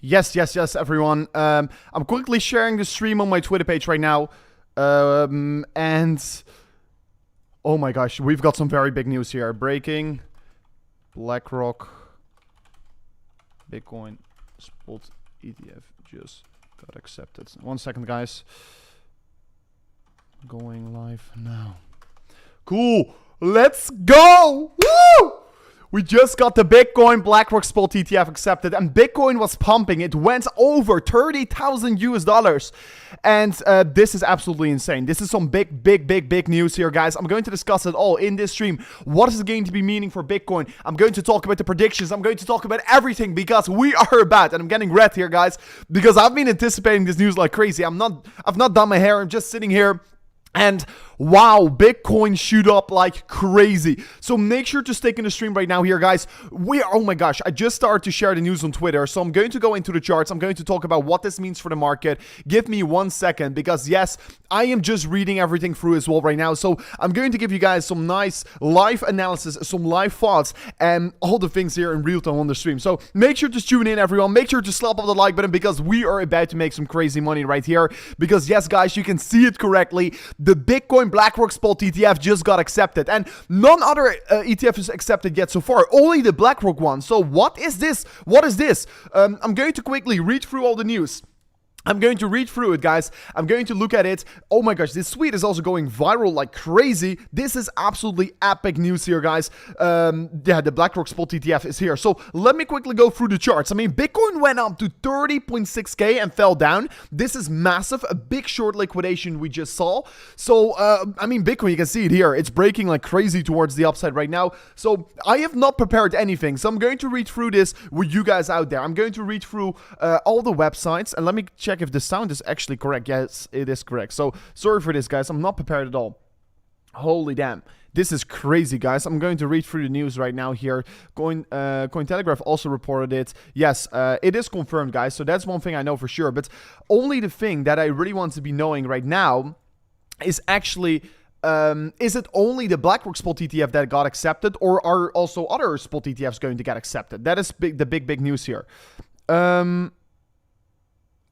Yes, everyone. I'm quickly sharing the stream on my Twitter page right now. And oh my gosh, we've got some very big news here. Breaking. Blackrock Bitcoin spot ETF just got accepted. 1 second, guys. Going live now. Cool. Let's go. Woo! We just got the Bitcoin Blackrock spot ETF accepted, and Bitcoin was pumping. It went over 30,000 US dollars. And this is absolutely insane. This is some big news here, guys. I'm going to discuss it all in this stream. What is it going to be meaning for Bitcoin? I'm going to talk about the predictions. I'm going to talk about everything because we are about, and I'm getting red here, guys, because I've been anticipating this news like crazy. I've not done my hair. I'm just sitting here. And wow, Bitcoin shoot up like crazy. So make sure to stick in the stream right now here, guys. Oh my gosh, I just started to share the news on Twitter. So I'm going to go into the charts. I'm going to talk about what this means for the market. Give me 1 second because yes, I am just reading everything through as well right now. So I'm going to give you guys some nice live analysis, some live thoughts, and all the things here in real time on the stream. So make sure to tune in, everyone. Make sure to slap up the like button because we are about to make some crazy money right here. Because yes, guys, you can see it correctly. The Bitcoin Blackrock spot ETF just got accepted, and none other ETF is accepted yet so far. Only the Blackrock one. So what is this? What is this? I'm going to quickly read through all the news. I'm going to read through it, guys. I'm going to look at it. Oh my gosh, this tweet is also going viral like crazy. This is absolutely epic news here, guys. Yeah, the Blackrock spot ETF is here. So let me quickly go through the charts. I mean, Bitcoin went up to 30.6K and fell down. This is massive. A big short liquidation we just saw. So, I mean, Bitcoin, you can see it here. It's breaking like crazy towards the upside right now. So I have not prepared anything. So I'm going to read through this with you guys out there. I'm going to read through all the websites, and let me check if the sound is actually correct. Yes, it is correct. So sorry for this, guys. I'm not prepared at all. Holy damn. This is crazy, guys. I'm going to read through the news right now here. Cointelegraph also reported it. Yes, it is confirmed, guys. So that's one thing I know for sure. But only the thing that I really want to be knowing right now is actually... is it only the Blackrock spot ETF that got accepted, or are also other spot ETFs going to get accepted? That is the big news here.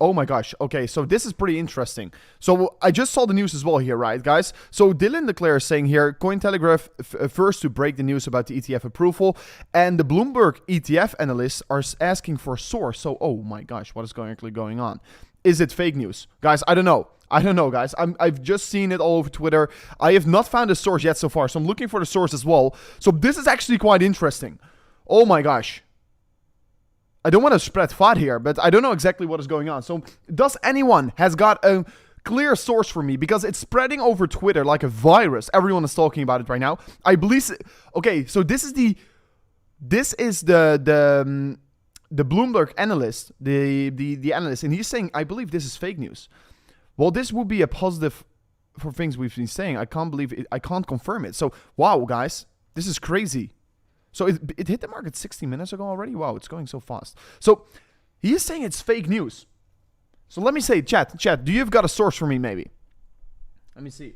Oh my gosh. Okay, so this is pretty interesting. So I just saw the news as well here, right, guys? So Dylan Leclerc is saying here, Cointelegraph first to break the news about the ETF approval, and the Bloomberg ETF analysts are asking for a source. So, oh my gosh, what is actually going on? Is it fake news? Guys, I don't know. I don't know, guys. I've just seen it all over Twitter. I have not found a source yet so far, so I'm looking for the source as well. So this is actually quite interesting. Oh my gosh. I don't want to spread thought here, but I don't know exactly what is going on. So does anyone has got a clear source for me? Because it's spreading over Twitter like a virus. Everyone is talking about it right now. I believe... Okay, so this is the Bloomberg analyst, the analyst, and he's saying, I believe this is fake news. Well, this would be a positive for things we've been saying. I can't believe it. I can't confirm it. So, wow, guys, this is crazy. So it hit the market 60 minutes ago already? Wow, it's going so fast. So he is saying it's fake news. So let me say, chat, do you have got a source for me maybe? Let me see.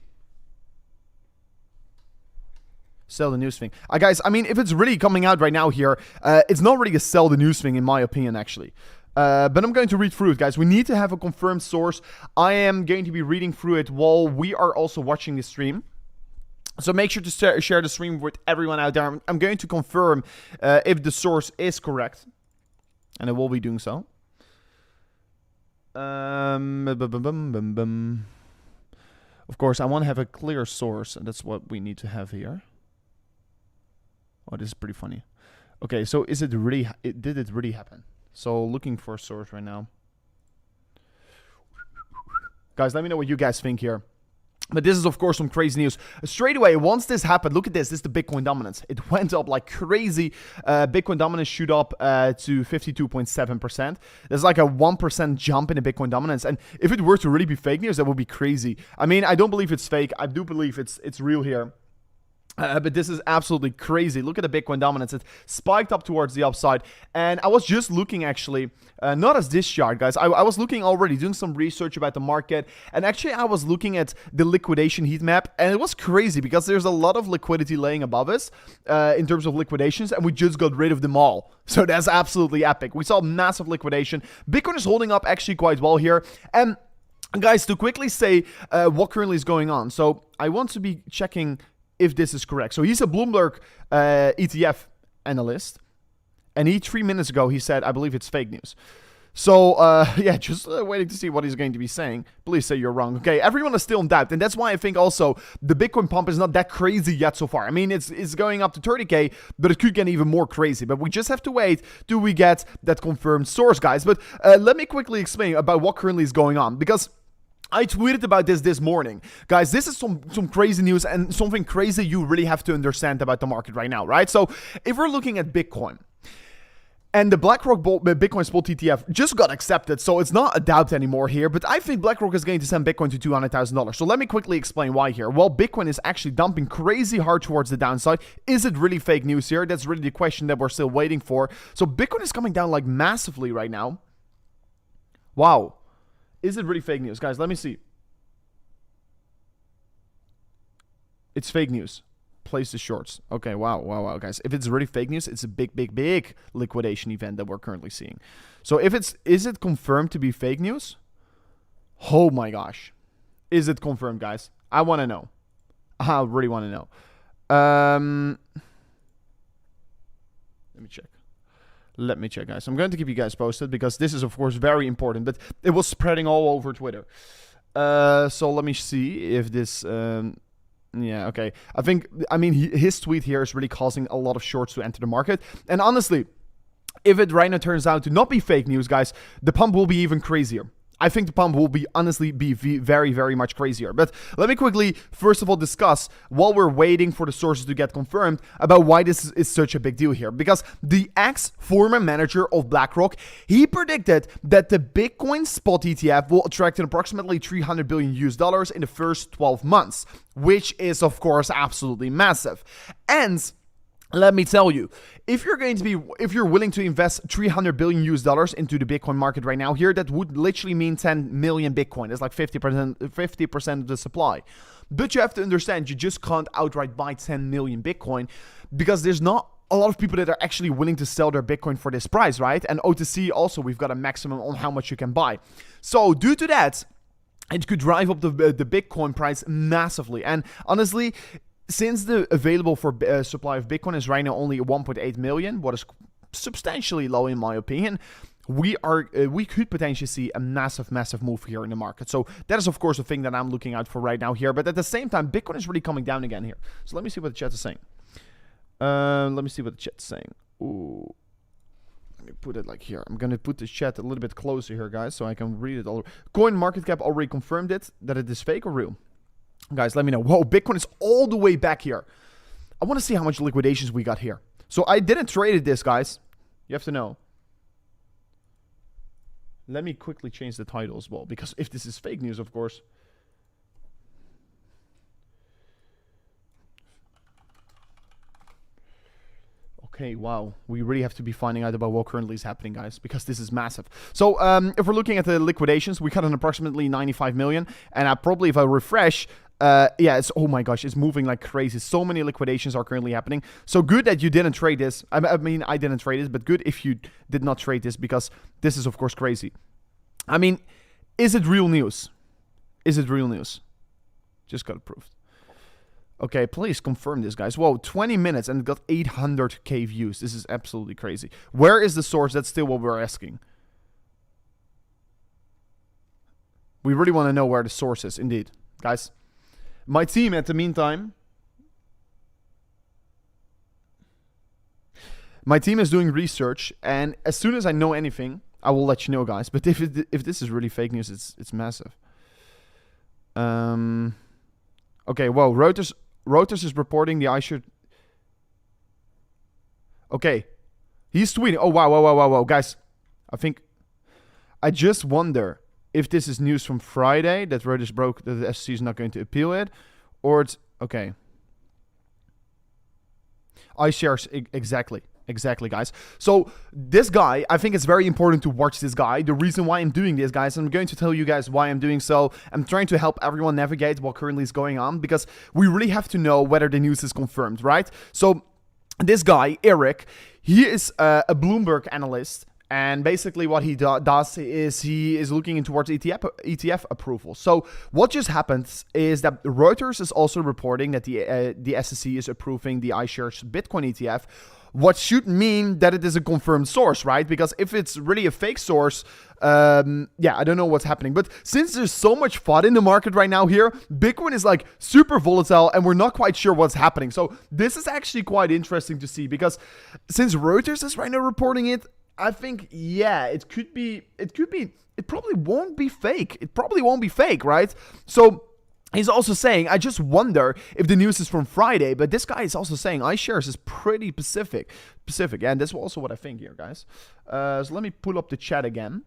Sell the news thing. Guys, I mean, if it's really coming out right now here, it's not really a sell the news thing in my opinion, actually. But I'm going to read through it, guys. We need to have a confirmed source. I am going to be reading through it while we are also watching the stream. So make sure to share the stream with everyone out there. I'm going to confirm if the source is correct. And I will be doing so. Of course, I want to have a clear source. And that's what we need to have here. Oh, this is pretty funny. Okay, so is it really... did it really happen? So looking for a source right now. Guys, let me know what you guys think here. But this is, of course, some crazy news. Straight away, once this happened, look at this. This is the Bitcoin dominance. It went up like crazy. Bitcoin dominance shoot up to 52.7%. There's like a 1% jump in the Bitcoin dominance. And if it were to really be fake news, that would be crazy. I mean, I don't believe it's fake. I do believe it's real here. But this is absolutely crazy. Look at the Bitcoin dominance. It spiked up towards the upside. And I was just looking, actually, not as this chart, guys. I was looking already, doing some research about the market. And actually, I was looking at the liquidation heat map. And it was crazy because there's a lot of liquidity laying above us in terms of liquidations. And we just got rid of them all. So that's absolutely epic. We saw massive liquidation. Bitcoin is holding up actually quite well here. And guys, to quickly say what currently is going on. So I want to be checking if this is correct. So he's a Bloomberg ETF analyst, and 3 minutes ago he said, I believe it's fake news. So yeah, just waiting to see what he's going to be saying. Please say you're wrong. Okay, everyone is still in doubt, and that's why I think also the Bitcoin pump is not that crazy yet so far. I mean, it's going up to 30K, but it could get even more crazy. But we just have to wait till we get that confirmed source, guys. But let me quickly explain about what currently is going on, because I tweeted about this morning. Guys, this is some crazy news and something crazy you really have to understand about the market right now, right? So if we're looking at Bitcoin, and the Blackrock Bitcoin Spot ETF just got accepted, so it's not a doubt anymore here, but I think Blackrock is going to send Bitcoin to $200,000. So let me quickly explain why here. Well, Bitcoin is actually dumping crazy hard towards the downside. Is it really fake news here? That's really the question that we're still waiting for. So Bitcoin is coming down like massively right now. Wow. Is it really fake news? Guys, let me see. It's fake news. Place the shorts. Okay, wow, guys. If it's really fake news, it's a big liquidation event that we're currently seeing. So is it confirmed to be fake news? Oh my gosh. Is it confirmed, guys? I want to know. I really want to know. Let me check, guys. I'm going to keep you guys posted because this is, of course, very important. But it was spreading all over Twitter. So let me see if this... yeah, okay. I mean, his tweet here is really causing a lot of shorts to enter the market. And honestly, if it right now turns out to not be fake news, guys, the pump will be even crazier. I think the pump will honestly be very much crazier. But let me quickly, first of all, discuss, while we're waiting for the sources to get confirmed, about why this is such a big deal here. Because the ex-former manager of BlackRock, he predicted that the Bitcoin spot ETF will attract approximately $300 billion in the first 12 months, which is, of course, absolutely massive. And let me tell you, if you're willing to invest $300 billion into the Bitcoin market right now here, that would literally mean 10 million Bitcoin. It's like 50% of the supply. But you have to understand, you just can't outright buy 10 million Bitcoin because there's not a lot of people that are actually willing to sell their Bitcoin for this price, right? And OTC also, we've got a maximum on how much you can buy. So due to that, it could drive up the Bitcoin price massively. And honestly, since the available for supply of Bitcoin is right now only 1.8 million, what is substantially low in my opinion, we could potentially see a massive move here in the market. So that is, of course, a thing that I'm looking out for right now here. But at the same time, Bitcoin is really coming down again here. So let me see what the chat is saying. Ooh. Let me put it like here. I'm going to put the chat a little bit closer here, guys, so I can read it all. Coin market cap already confirmed that it is fake or real. Guys, let me know. Whoa, Bitcoin is all the way back here. I want to see how much liquidations we got here. So I didn't trade this, guys. You have to know. Let me quickly change the title as well, because if this is fake news, of course. Okay, wow. We really have to be finding out about what currently is happening, guys, because this is massive. So if we're looking at the liquidations, we got an approximately 95 million. And probably if I refresh, yeah, oh my gosh, it's moving like crazy. So many liquidations are currently happening. So good that you didn't trade this. I mean, I didn't trade this, but good if you did not trade this, because this is, of course, crazy. I mean, is it real news? Is it real news? Just got approved. Okay, please confirm this, guys. Whoa, 20 minutes and it got 800k views. This is absolutely crazy. Where is the source? That's still what we're asking. We really want to know where the source is, indeed. Guys, my team, at the meantime, my team is doing research, and as soon as I know anything, I will let you know, guys. But if this is really fake news, it's massive. Okay, well, Reuters is reporting the iShares. Okay, he's tweeting. Oh, wow, guys. I just wonder if this is news from Friday that Reuters broke that the SEC is not going to appeal it, or it's okay. iShares, exactly. Exactly, guys. So this guy, I think it's very important to watch this guy. The reason why I'm doing this, guys, I'm going to tell you guys why I'm doing so. I'm trying to help everyone navigate what currently is going on, because we really have to know whether the news is confirmed, right? So this guy, Enrich, he is a Bloomberg analyst. And basically what he does is he is looking in towards ETF approval. So what just happened is that Reuters is also reporting that the SEC is approving the iShares Bitcoin ETF, what should mean that it is a confirmed source, right? Because if it's really a fake source, yeah, I don't know what's happening. But since there's so much FUD in the market right now here, Bitcoin is like super volatile and we're not quite sure what's happening. So this is actually quite interesting to see, because since Reuters is right now reporting it, I think, yeah, it probably won't be fake. It probably won't be fake, right? So he's also saying, I just wonder if the news is from Friday, but this guy is also saying iShares is pretty Pacific. And that's also what I think here, guys. So let me pull up the chat again.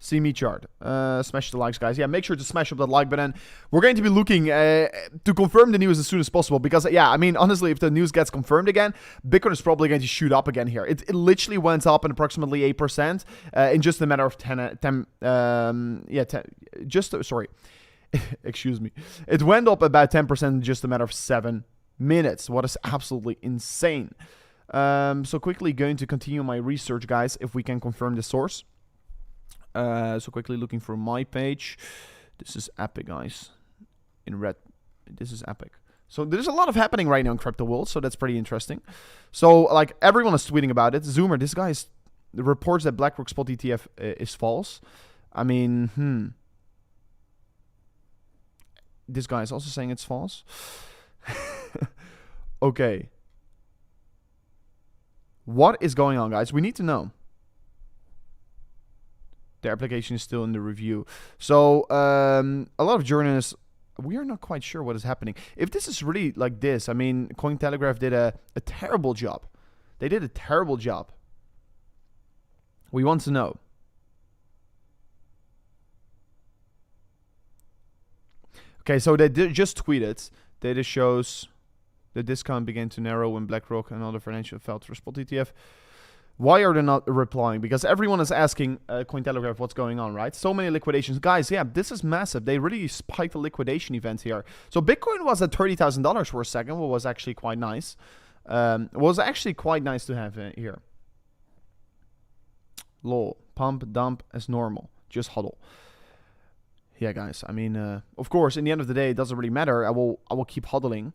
See me chart. Smash the likes, guys. Yeah, make sure to smash up that like button. We're going to be looking to confirm the news as soon as possible, because, yeah, I mean, honestly, if the news gets confirmed again, Bitcoin is probably going to shoot up again here. It literally went up in approximately 8% in just a matter of 10 sorry. Excuse me. It went up about 10% in just a matter of 7 minutes. What is absolutely insane. So quickly going to continue my research, guys, if we can confirm the source. So quickly looking for my page. This is epic, guys. In red, this is epic. So there's a lot of happening right now in crypto world, so that's pretty interesting. So like everyone is tweeting about it. Zoomer, this guy reports that Blackrock spot ETF is false. I mean, this guy is also saying it's false. Okay. What is going on, guys? We need to know. The application is still in the review. So a lot of journalists, we are not quite sure what is happening. If this is really like this, I mean, Cointelegraph did a terrible job. They did a terrible job. We want to know. Okay, so they just tweeted. Data shows the discount began to narrow when BlackRock and other financial fell to spot ETF. Why are they not replying? Because everyone is asking Cointelegraph what's going on, right? So many liquidations. Guys, yeah, this is massive. They really spiked the liquidation event here. So Bitcoin was at $30,000 for a second, what was actually quite nice. Was actually quite nice to have here. Lol. Pump, dump as normal. Just hodl. Yeah, guys. I mean, of course, in the end of the day, it doesn't really matter. I will keep hodling.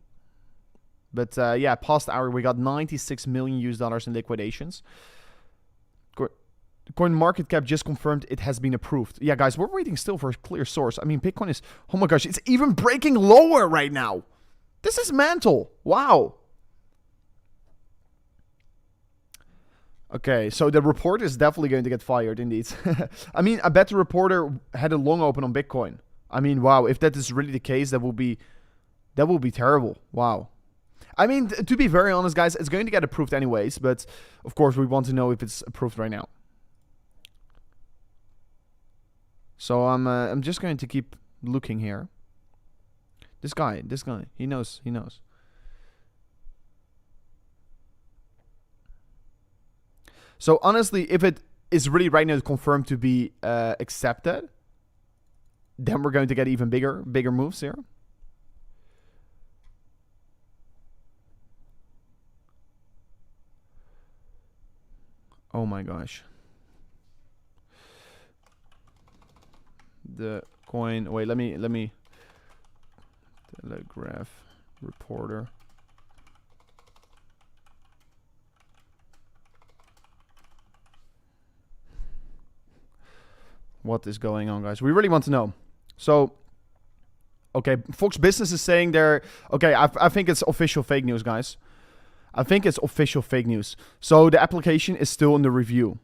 But yeah, past hour, we got $96 million in liquidations. Coin market cap just confirmed it has been approved. Yeah, guys, we're waiting still for a clear source. I mean, Bitcoin is, oh my gosh, it's even breaking lower right now. This is mental. Wow. Okay, so the reporter is definitely going to get fired, indeed. I mean, I bet the reporter had a long open on Bitcoin. I mean, wow, if that is really the case, that will be terrible. Wow. I mean, to be very honest, guys, it's going to get approved anyways, but of course, we want to know if it's approved right now. So I'm just going to keep looking here. This guy, he knows. So honestly, if it is really right now confirmed to be accepted, then we're going to get even bigger moves here. Oh my gosh. The coin, wait, let me Telegraph reporter. What is going on, guys? We really want to know. So, okay, Fox Business is saying they're, okay, I think it's official fake news, guys. I think it's official fake news. So the application is still in the review.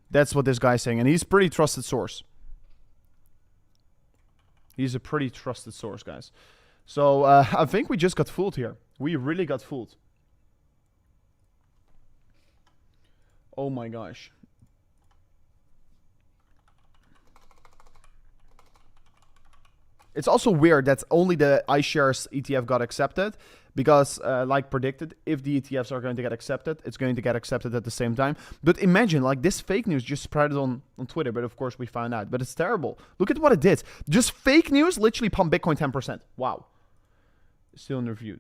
That's what this guy's saying. And he's a pretty trusted source. He's a pretty trusted source, guys. So I think we just got fooled here. We really got fooled. Oh my gosh. It's also weird that only the iShares ETF got accepted, Because, like predicted, if the ETFs are going to get accepted, it's going to get accepted at the same time. But imagine, like, this fake news just spread on Twitter, but of course we found out. But it's terrible. Look at what it did. Just fake news literally pumped Bitcoin 10%. Wow. Still in review.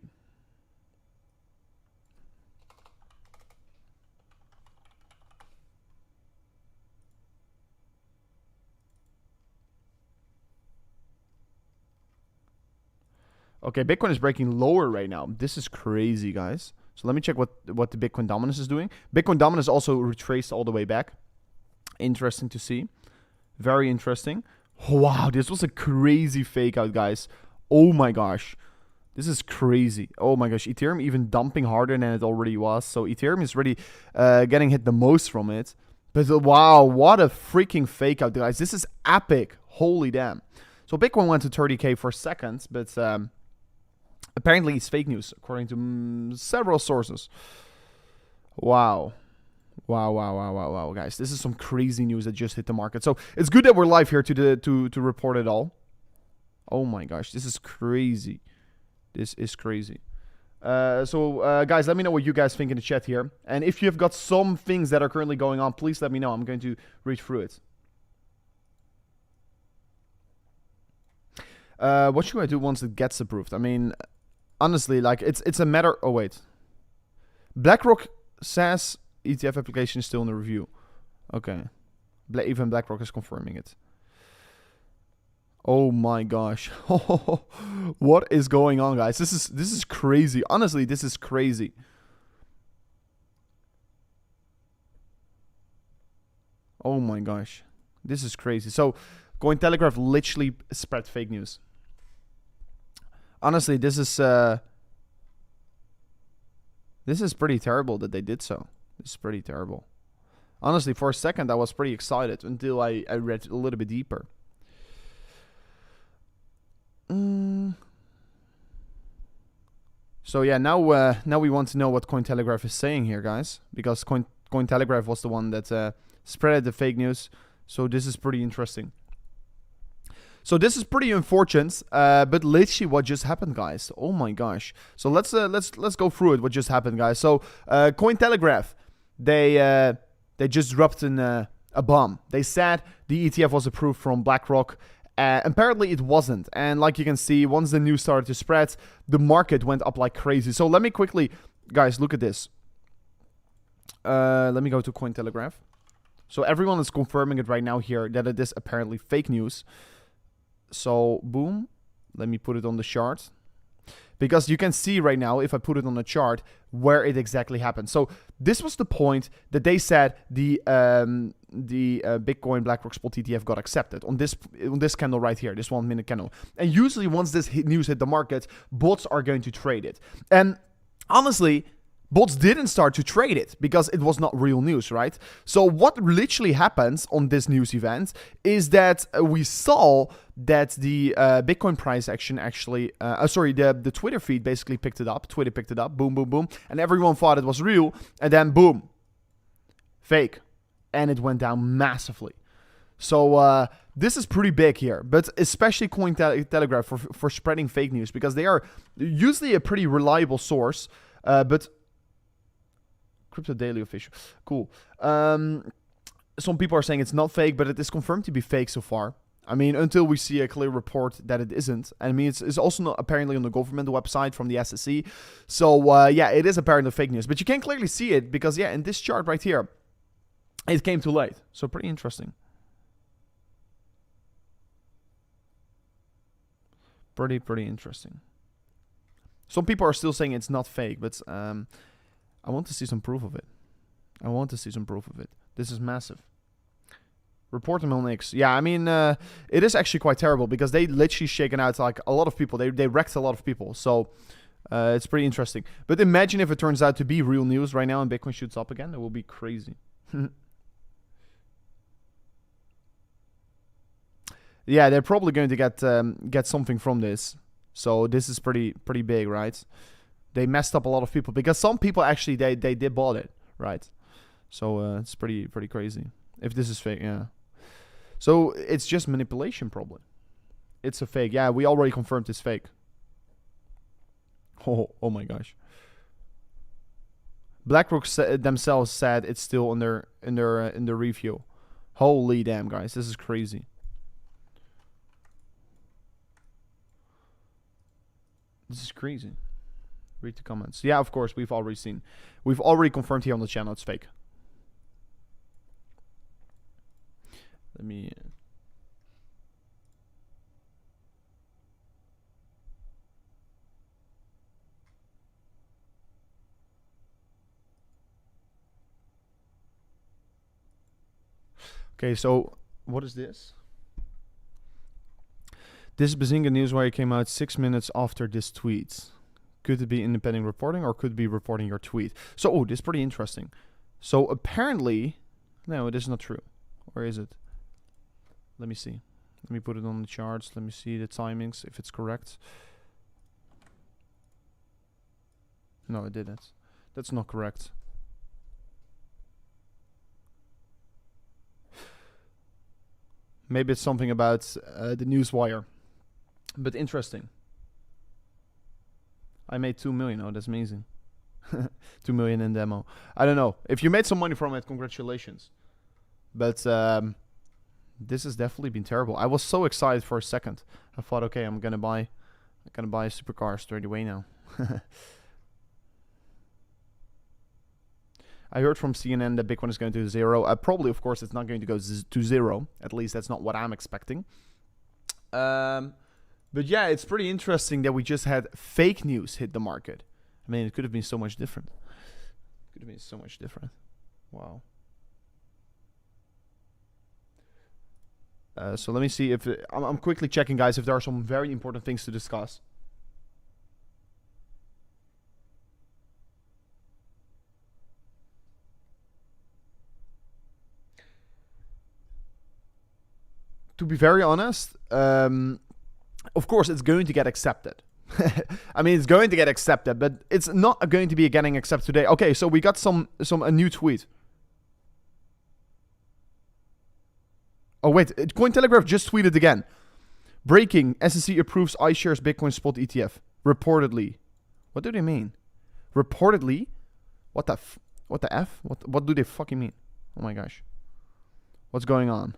Okay, Bitcoin is breaking lower right now. This is crazy, guys. So let me check what the Bitcoin dominance is doing. Bitcoin dominance also retraced all the way back. Interesting to see. Very interesting. Wow, this was a crazy fake out, guys. Oh my gosh. This is crazy. Oh my gosh. Ethereum even dumping harder than it already was. So Ethereum is really getting hit the most from it. But wow, what a freaking fake out, guys. This is epic. Holy damn. So Bitcoin went to 30K for seconds, but apparently it's fake news, according to several sources. Wow. Wow, guys. This is some crazy news that just hit the market. So it's good that we're live here to report it all. Oh my gosh, this is crazy. This is crazy. So guys, let me know what you guys think in the chat here. And if you've got some things that are currently going on, please let me know. I'm going to read through it. What should I do once it gets approved? I mean, honestly, like, it's a matter... Oh, wait. BlackRock says ETF application is still in the review. Okay. Even BlackRock is confirming it. Oh my gosh. What is going on, guys? This is crazy. Honestly, this is crazy. Oh my gosh. This is crazy. So, Cointelegraph literally spread fake news. Honestly, this is pretty terrible that they did so. This is pretty terrible. Honestly, for a second, I was pretty excited until I read a little bit deeper. So yeah, now we want to know what Cointelegraph is saying here, guys, because Cointelegraph was the one that spread the fake news. So this is pretty interesting. So this is pretty unfortunate, but literally what just happened, guys. Oh my gosh. So let's go through it. What just happened, guys? So Cointelegraph, they just dropped in a bomb. They said the ETF was approved from BlackRock. Apparently it wasn't, and like you can see, once the news started to spread, the market went up like crazy. So let me quickly, guys, look at this. Let me go to Cointelegraph. So everyone is confirming it right now here that it is apparently fake news. So boom, let me put it on the chart, because you can see right now, if I put it on the chart, where it exactly happened. So this was the point that they said the Bitcoin BlackRock Spot ETF got accepted on this candle right here, this 1 minute candle. And usually once this news hit the market, bots are going to trade it. And honestly, bots didn't start to trade it because it was not real news, right? So what literally happens on this news event is that we saw that the Bitcoin price action actually, the Twitter feed basically picked it up. Twitter picked it up, boom, boom, boom. And everyone thought it was real. And then boom, fake. And it went down massively. So this is pretty big here, but especially Cointelegraph for spreading fake news, because they are usually a pretty reliable source, but... Crypto Daily official. Cool. Some people are saying it's not fake, but it is confirmed to be fake so far. I mean, until we see a clear report that it isn't. I mean, it's also not apparently on the government website from the SEC. So, yeah, it is apparently fake news. But you can clearly see it because, yeah, in this chart right here, it came too late. So, pretty interesting. Pretty interesting. Some people are still saying it's not fake, but... I want to see some proof of it. This is massive. Report them on X. Yeah, I mean, it is actually quite terrible because they literally shaken out like a lot of people. They wrecked a lot of people. So it's pretty interesting. But imagine if it turns out to be real news right now and Bitcoin shoots up again. That will be crazy. Yeah, they're probably going to get something from this. So this is pretty big, right? They messed up a lot of people because some people actually they did bought it, right? So it's pretty crazy. If this is fake, yeah. So it's just manipulation, probably. It's a fake. Yeah, we already confirmed it's fake. Oh my gosh. Blackrock themselves said it's still in their review. Holy damn, guys, this is crazy. This is crazy. Read the comments. Yeah, of course, we've already confirmed here on the channel it's fake. Let me. Okay, so what is this? This Bazinga Newswire came out 6 minutes after this tweet. Could it be independent reporting or could it be reporting your tweet? So, oh, this is pretty interesting. So apparently, no, it is not true. Or is it? Let me see. Let me put it on the charts. Let me see the timings, if it's correct. No, it didn't. That's not correct. Maybe it's something about the Newswire. But interesting. I made 2 million. Oh, that's amazing. 2 million in demo. I don't know. If you made some money from it, congratulations. But this has definitely been terrible. I was so excited for a second. I thought, okay, I'm gonna buy a supercar straight away now. I heard from CNN that Bitcoin is going to zero. Probably, of course, it's not going to go to zero. At least that's not what I'm expecting. But yeah, it's pretty interesting that we just had fake news hit the market. I mean, it could have been so much different. Could have been so much different. Wow. So let me see if... I'm quickly checking, guys, if there are some very important things to discuss. To be very honest, of course, it's going to get accepted. I mean, it's going to get accepted, but it's not going to be getting accepted today. Okay, so we got a new tweet. Oh wait, Cointelegraph just tweeted again. Breaking: SEC approves iShares Bitcoin spot ETF. Reportedly. What do they mean? Reportedly? What the f? What do they fucking mean? Oh my gosh. What's going on?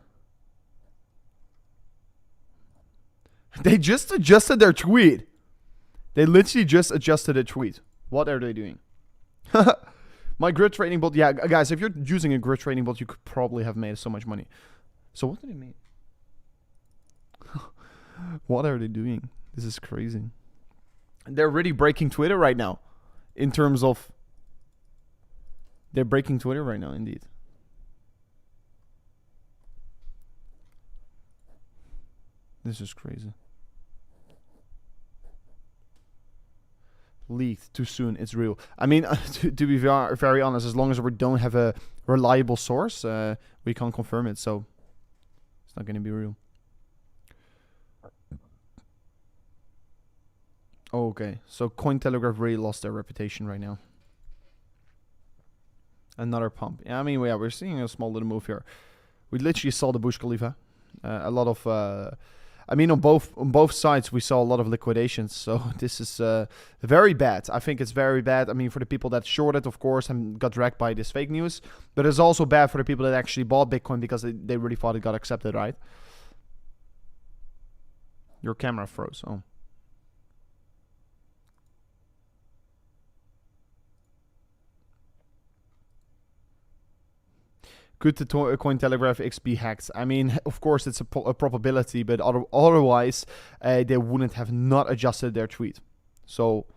They just adjusted their tweet. They literally just adjusted a tweet. What are they doing? My grid trading bot. Yeah, guys, if you're using a grid trading bot, you could probably have made so much money. So what do they mean? What are they doing? This is crazy. They're really breaking Twitter right now. In terms of... They're breaking Twitter right now, indeed. This is crazy. Leaked too soon. It's real. I mean, to be very honest, as long as we don't have a reliable source, we can't confirm it. So it's not going to be real. Okay, so Cointelegraph really lost their reputation right now. Another pump. Yeah, I mean, yeah, we're seeing a small little move here. We literally saw the Burj Khalifa. A lot of... I mean, on both sides, we saw a lot of liquidations. So this is very bad. I think it's very bad. I mean, for the people that shorted, of course, and got dragged by this fake news. But it's also bad for the people that actually bought Bitcoin because they really thought it got accepted, right? Your camera froze. Oh. Could the Cointelegraph X be hacked? I mean, of course, it's a probability, but otherwise, they wouldn't have not adjusted their tweet. So,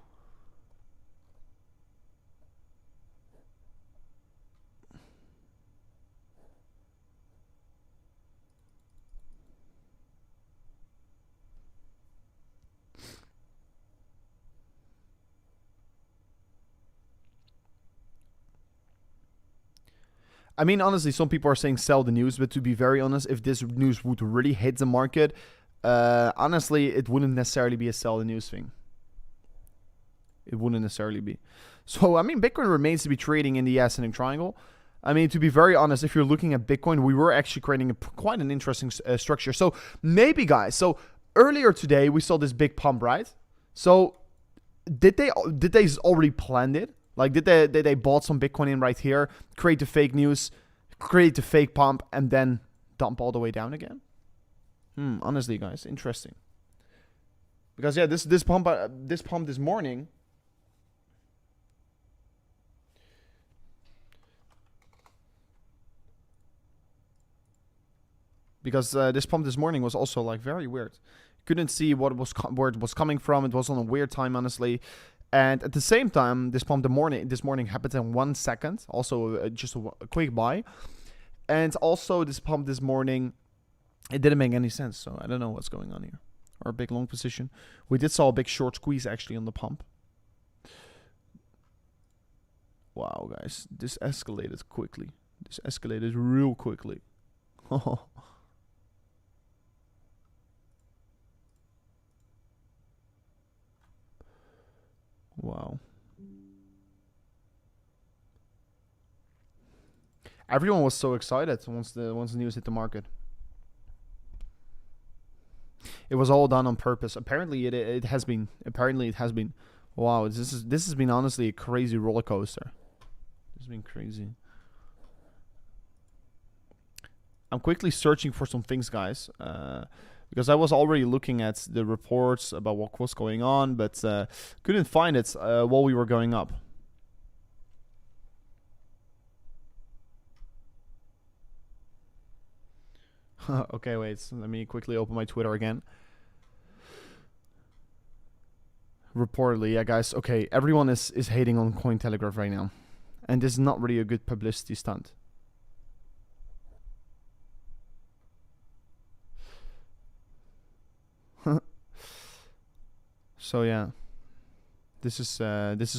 I mean, honestly, some people are saying sell the news, but to be very honest, if this news would really hit the market, honestly, it wouldn't necessarily be a sell the news thing. It wouldn't necessarily be. So, I mean, Bitcoin remains to be trading in the ascending triangle. I mean, to be very honest, if you're looking at Bitcoin, we were actually creating quite an interesting structure. So, maybe, guys, so earlier today, we saw this big pump, right? So, did they already planned it? Like, did they bought some Bitcoin in right here, create the fake news, create the fake pump, and then dump all the way down again? Honestly, guys, interesting. Because yeah, this pump this morning. Because this pump this morning was also like very weird. Couldn't see where it was coming from. It was on a weird time, honestly. And at the same time, this pump this morning happened in 1 second. Also, just a quick buy. And also, this pump this morning, it didn't make any sense. So I don't know what's going on here. Or a big long position. We did saw a big short squeeze actually on the pump. Wow, guys, this escalated quickly. This escalated real quickly. Wow. Everyone was so excited once the news hit the market. It was all done on purpose. Apparently it has been. Wow, this has been honestly a crazy roller coaster. It's been crazy. I'm quickly searching for some things, guys. Because I was already looking at the reports about what was going on, but couldn't find it while we were going up. Okay, wait. So let me quickly open my Twitter again. Reportedly, yeah, guys. Okay, everyone is hating on Cointelegraph right now. And this is not really a good publicity stunt. So yeah, this is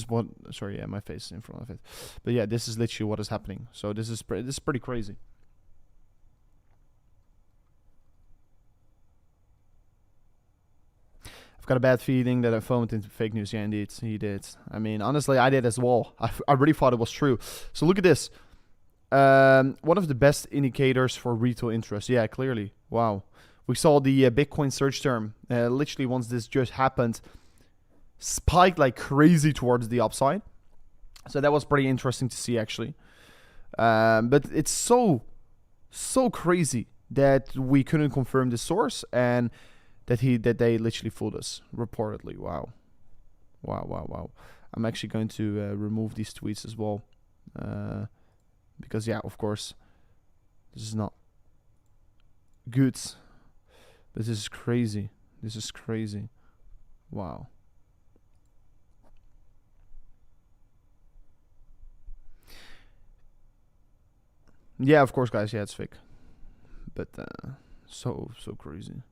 what. Sorry, yeah, my face in front of it. But yeah, this is literally what is happening. So this is pretty crazy. I've got a bad feeling that I phoned into fake news. Yeah, indeed, he did. I mean, honestly, I did as well. I really thought it was true. So look at this. One of the best indicators for retail interest. Yeah, clearly. Wow. We saw the Bitcoin search term, literally once this just happened, spiked like crazy towards the upside. So that was pretty interesting to see, actually. But it's so crazy that we couldn't confirm the source and that they literally fooled us, reportedly. Wow. I'm actually going to remove these tweets as well. Because, yeah, of course, this is not good. But this is crazy. This is crazy. Wow. Yeah, of course, guys. Yeah, it's fake. But so crazy.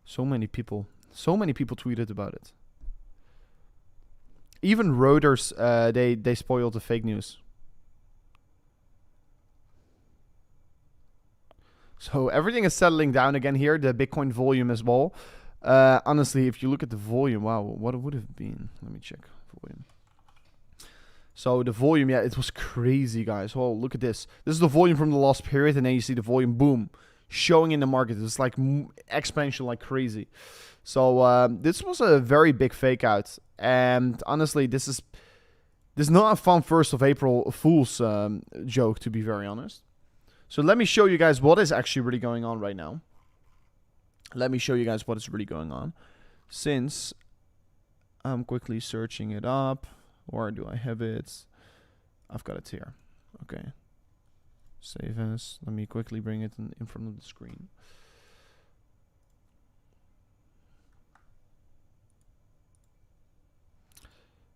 So many people tweeted about it. Even Reuters, they spoiled the fake news. So everything is settling down again here. The Bitcoin volume as well. Honestly, if you look at the volume, wow, what it would have been. Let me check volume. So the volume, yeah, it was crazy, guys. Well, look at this. This is the volume from the last period, and then you see the volume, boom, showing in the market. It's like exponential, like crazy. So this was a very big fake out, and honestly, this is not a fun 1st of April Fool's joke, to be very honest. So let me show you guys what is actually really going on right now. Let me show you guys what is really going on. Since I'm quickly searching it up. Where do I have it? I've got it here. Okay. Save as. Let me quickly bring it in front of the screen.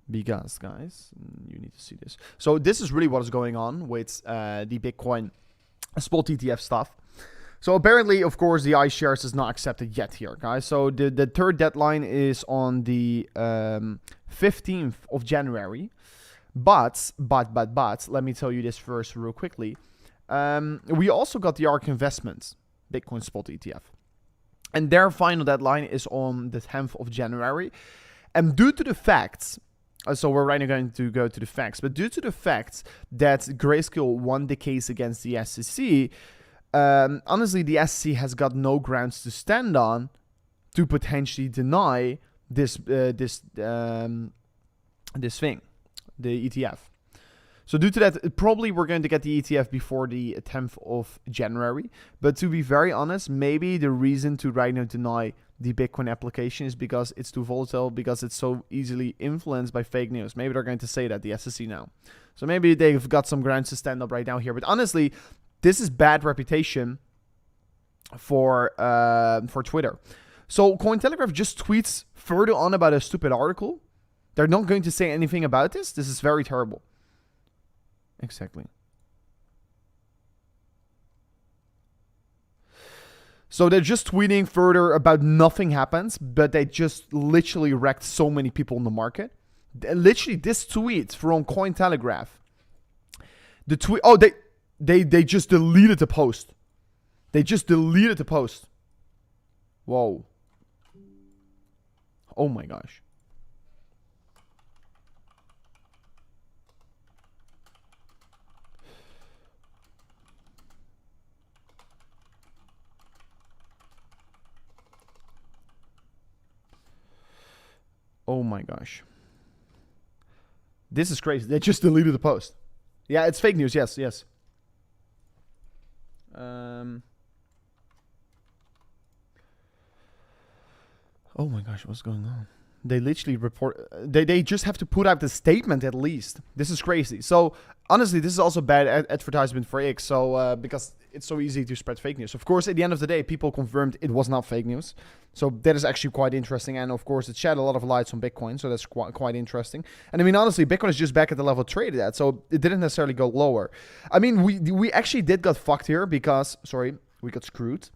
Because, guys, you need to see this. So this is really what is going on with the Bitcoin spot ETF stuff. So apparently, of course, the iShares is not accepted yet here, guys. So the third deadline is on the 15th of January. But, let me tell you this first real quickly. We also got the ARK Investments Bitcoin spot ETF. And their final deadline is on the 10th of January. And due to the facts, so we're right now going to go to the facts, but due to the fact that Grayscale won the case against the SEC, honestly, the SEC has got no grounds to stand on to potentially deny this this thing, the ETF. So due to that, probably we're going to get the ETF before the 10th of January. But to be very honest, maybe the reason to right now deny the Bitcoin application is because it's too volatile, because it's so easily influenced by fake news. Maybe they're going to say that, the SEC now. So maybe they've got some grounds to stand up right now here. But honestly, this is bad reputation for Twitter. So Cointelegraph just tweets further on about a stupid article. They're not going to say anything about this. This is very terrible. Exactly. So they're just tweeting further about nothing happens, but they just literally wrecked so many people in the market. Literally, this tweet from Cointelegraph. The tweet. Oh, they just deleted the post. They just deleted the post. Whoa. Oh my gosh. Oh my gosh. This is crazy. They just deleted the post. Yeah, it's fake news. Yes, yes. Oh my gosh, what's going on? They literally report. They just have to put out the statement at least. This is crazy. So honestly, this is also bad advertisement for X. So because it's so easy to spread fake news. Of course, at the end of the day, people confirmed it was not fake news. So that is actually quite interesting. And of course, it shed a lot of lights on Bitcoin. So that's quite interesting. And I mean, honestly, Bitcoin is just back at the level it traded at. So it didn't necessarily go lower. I mean, we actually did get fucked here because, sorry, we got screwed.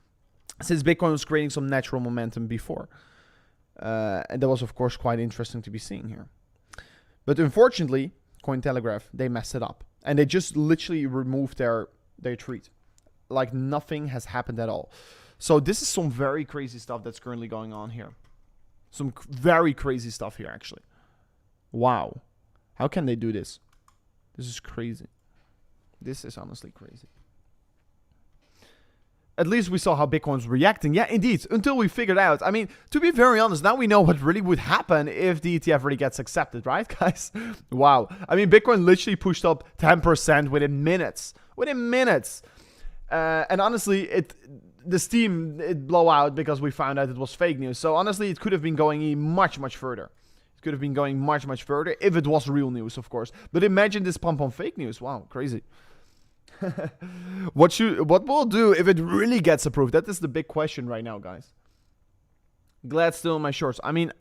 Since Bitcoin was creating some natural momentum before. And that was, of course, quite interesting to be seeing here. But unfortunately, Cointelegraph, they messed it up. And they just literally removed their tweet. Like nothing has happened at all. So this is some very crazy stuff that's currently going on here. Some very crazy stuff here, actually. Wow. How can they do this? This is crazy. This is honestly crazy. At least we saw how Bitcoin's reacting. Yeah, indeed. Until we figured out. I mean, to be very honest, now we know what really would happen if the ETF really gets accepted, right, guys? Wow. I mean, Bitcoin literally pushed up 10% within minutes. Within minutes. And honestly, the steam, it blew out because we found out it was fake news. So honestly, it could have been going much, much further. It could have been going much, much further if it was real news, of course. But imagine this pump on fake news. Wow, crazy. What we'll do if it really gets approved? That is the big question right now, guys. Glad still in my shorts. I mean,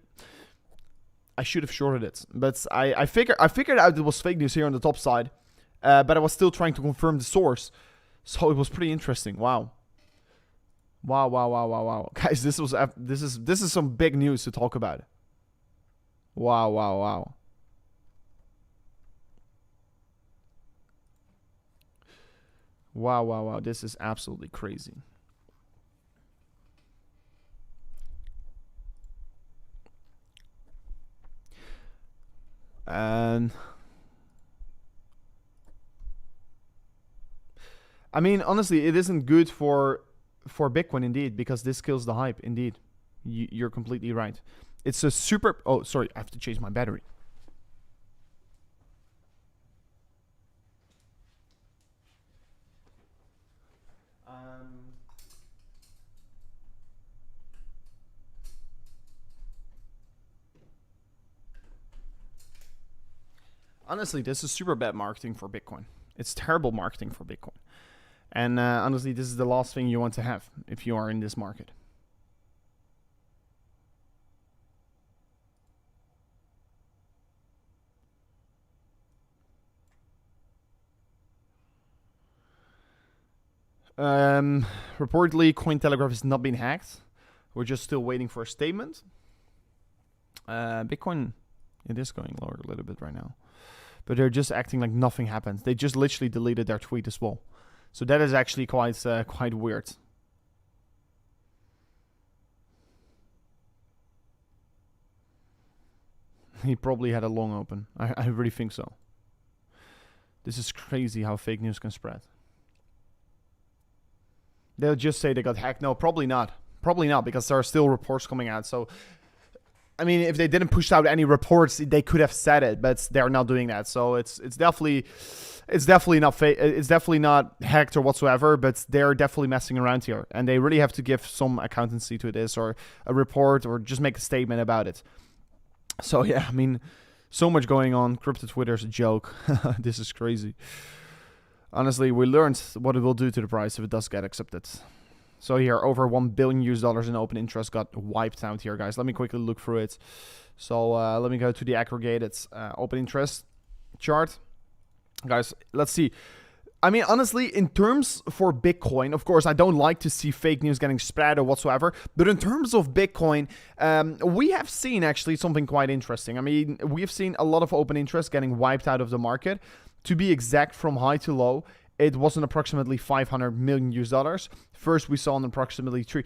I should have shorted it, but I figured out it was fake news here on the top side, but I was still trying to confirm the source, so it was pretty interesting. Wow. Wow, guys, this is some big news to talk about. Wow. Wow. This is absolutely crazy. And I mean, honestly, it isn't good for Bitcoin indeed, because this kills the hype indeed. You're completely right. It's a super... Oh, sorry, I have to change my battery. Honestly, this is super bad marketing for Bitcoin. It's terrible marketing for Bitcoin. And honestly, this is the last thing you want to have if you are in this market. Reportedly, Cointelegraph has not been hacked. We're just still waiting for a statement. Bitcoin, it is going lower a little bit right now. But they're just acting like nothing happens. They just literally deleted their tweet as well. So that is actually quite weird. He probably had a long open. I really think so. This is crazy how fake news can spread. They'll just say they got hacked. No, probably not. Probably not, because there are still reports coming out. So, I mean, if they didn't push out any reports, they could have said it, but they're not doing that. So it's definitely not it's definitely not hacked or whatsoever. But they're definitely messing around here, and they really have to give some accountancy to this, or a report, or just make a statement about it. So yeah, I mean, so much going on. Crypto Twitter's a joke. This is crazy. Honestly, we learned what it will do to the price if it does get accepted. So here, over $1 billion in open interest got wiped out here, guys. Let me quickly look through it. So let me go to the aggregated open interest chart. Guys, let's see. I mean, honestly, in terms for Bitcoin, of course, I don't like to see fake news getting spread or whatsoever. But in terms of Bitcoin, we have seen actually something quite interesting. I mean, we have seen a lot of open interest getting wiped out of the market. To be exact, from high to low, it was an approximately $500 million. First, we saw an approximately 3.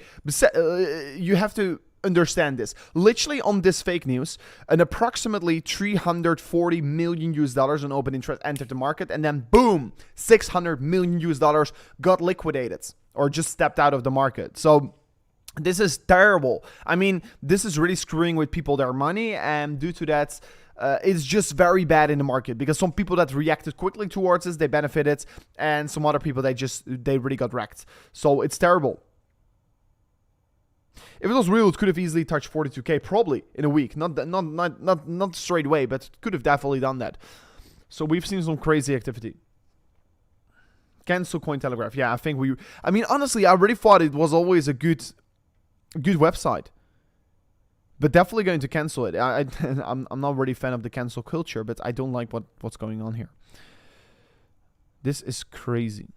You have to understand this. Literally on this fake news, an approximately $340 million in open interest entered the market, and then boom, $600 million got liquidated or just stepped out of the market. So this is terrible. I mean, this is really screwing with people their money, and due to that, it's just very bad in the market, because some people that reacted quickly towards this, they benefited, and some other people, they really got wrecked. So it's terrible. If it was real, it could have easily touched 42K probably in a week. Not straight away, but could have definitely done that. So we've seen some crazy activity. Cancel Cointelegraph. Yeah, I mean, honestly, I really thought it was always a good website. But definitely going to cancel it. I'm not really a fan of the cancel culture, but I don't like what's going on here. This is crazy.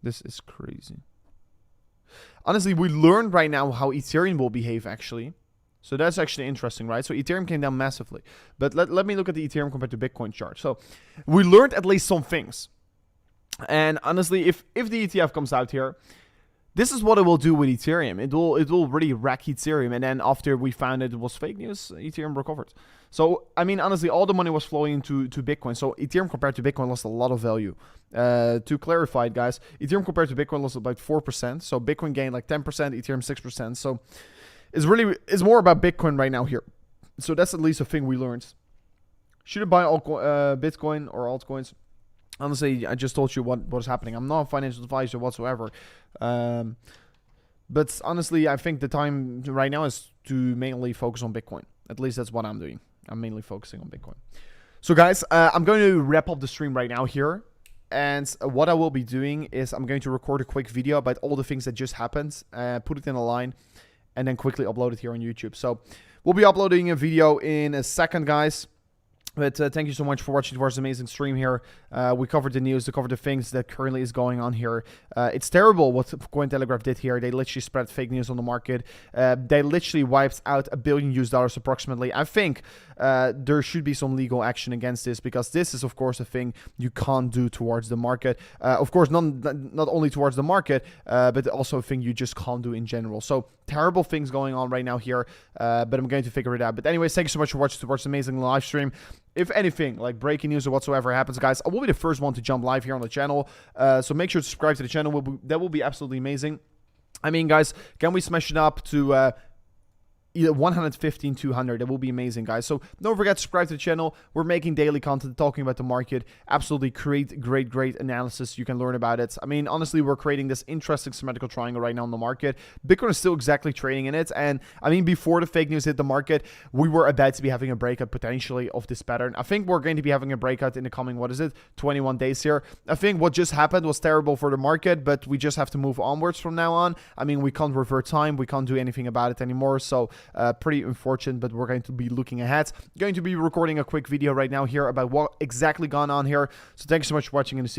This is crazy. Honestly, we learned right now how Ethereum will behave, actually. So that's actually interesting, right? So Ethereum came down massively. But let me look at the Ethereum compared to Bitcoin chart. So we learned at least some things. And honestly, if the ETF comes out here, this is what it will do with Ethereum. It will really wreck Ethereum. And then after we found it was fake news, Ethereum recovered. So, I mean, honestly, all the money was flowing into Bitcoin. So Ethereum compared to Bitcoin lost a lot of value. To clarify it, guys, Ethereum compared to Bitcoin lost about 4%. So Bitcoin gained like 10%, Ethereum 6%. So it's more about Bitcoin right now here. So that's at least a thing we learned. Should I buy Bitcoin or altcoins? Honestly, I just told you what is happening. I'm not a financial advisor whatsoever. But honestly, I think the time right now is to mainly focus on Bitcoin. At least that's what I'm doing. I'm mainly focusing on Bitcoin. So guys, I'm going to wrap up the stream right now here. And what I will be doing is I'm going to record a quick video about all the things that just happened, put it in a line, and then quickly upload it here on YouTube. So we'll be uploading a video in a second, guys. But thank you so much for watching this amazing stream here. We covered the news, we covered the things that currently is going on here. It's terrible what Cointelegraph did here. They literally spread fake news on the market. They literally wiped out $1 billion approximately. I think there should be some legal action against this, because this is, of course, a thing you can't do towards the market. Of course, not only towards the market, but also a thing you just can't do in general. So terrible things going on right now here, but I'm going to figure it out. But anyways, thank you so much for watching this amazing live stream. If anything like breaking news or whatsoever happens, guys, I will be the first one to jump live here on the channel. So make sure to subscribe to the channel. That will be absolutely amazing. I mean, guys, can we smash it up to 115, 200? That will be amazing, guys. So don't forget to subscribe to the channel. We're making daily content talking about the market. Absolutely great analysis. You can learn about it. I mean, honestly, we're creating this interesting symmetrical triangle right now in the market. Bitcoin is still exactly trading in it. And I mean, before the fake news hit the market, we were about to be having a breakout potentially of this pattern. I think we're going to be having a breakout in the coming, 21 days here. I think what just happened was terrible for the market, but we just have to move onwards from now on. I mean, we can't revert time. We can't do anything about it anymore. So pretty unfortunate, but we're going to be looking ahead. Going to be recording a quick video right now here about what exactly gone on here. So thank you so much for watching, and see you guys.